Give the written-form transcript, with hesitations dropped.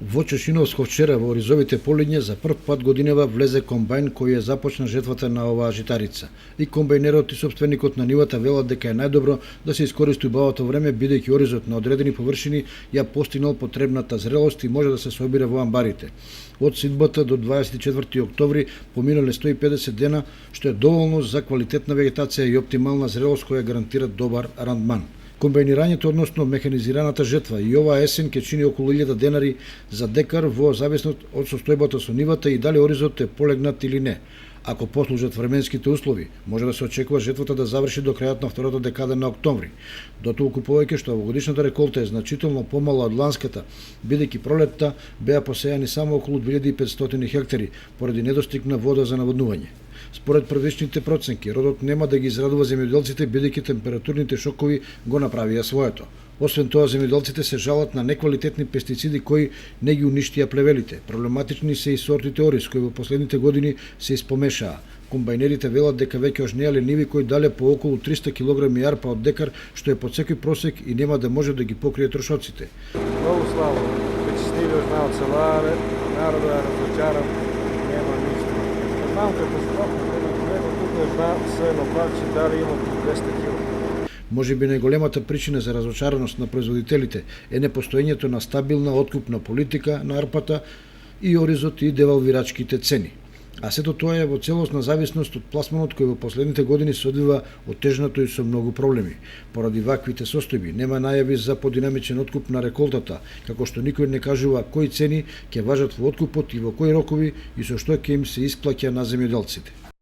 Во Чешиновско вчера во Оризовите полиња за прв пат годинева влезе комбајн кој ја започна жетвата на оваа житарица. И комбајнерот и сопственикот на нивата велат дека е најдобро да се искористи убавото време бидејќи оризот на одредени површини ја постигнал потребната зрелост и може да се собира во амбарите. Од сидбата до 24 октомври поминале 150 дена, што е доволно за квалитетна вегетација и оптимална зрелост која гарантира добар рандман. Комбајнирањето, односно механизираната жетва, и оваа есен ќе чини околу 1000 денари за декар во зависност од состојбата со нивата и дали оризот е полегнат или не. Ако послужат временските услови, може да се очекува жетвата да заврши до крајот на втората декада на октомври. Дотолку повеќе што овогодишната реколта е значително помала од ланската, бидејќи пролетта беа посејани само околу 2500 хектари поради недостиг на вода за наводнување. Според првичните проценки, родот нема да ги израдува земјоделците бидејќи температурните шокови го направија своето. Освен тоа, земјоделците се жалат на неквалитетни пестициди кои не ги уништија плевелите. Проблематични се и сортите ориз кои во последните години се испомешаа. Комбајнерите велат дека веќе ожнеале ниви кои дале по околу 300 кг јарпа од декар, што е под секој просек и нема да може да ги покрие трошоците. Многу слабо. Веќе стигаш на оцеларе, народот е разочаран, нема ништо. Знам катастрофа, него тука е се лопачи, дали има 200 кг. Можеби најголемата причина за разочараност на производителите е непостоењето на стабилна откупна политика на арпата и оризот и девалвирачките цени. А сето тоа е во целосна зависност од пласманот кој во последните години се одвива отежнато и со многу проблеми. Поради ваквите состојби нема најави за подинамичен откуп на реколтата, како што никој не кажува кои цени ќе важат во откупот и во кои рокови и со што ќе им се исплаќа на земјоделците.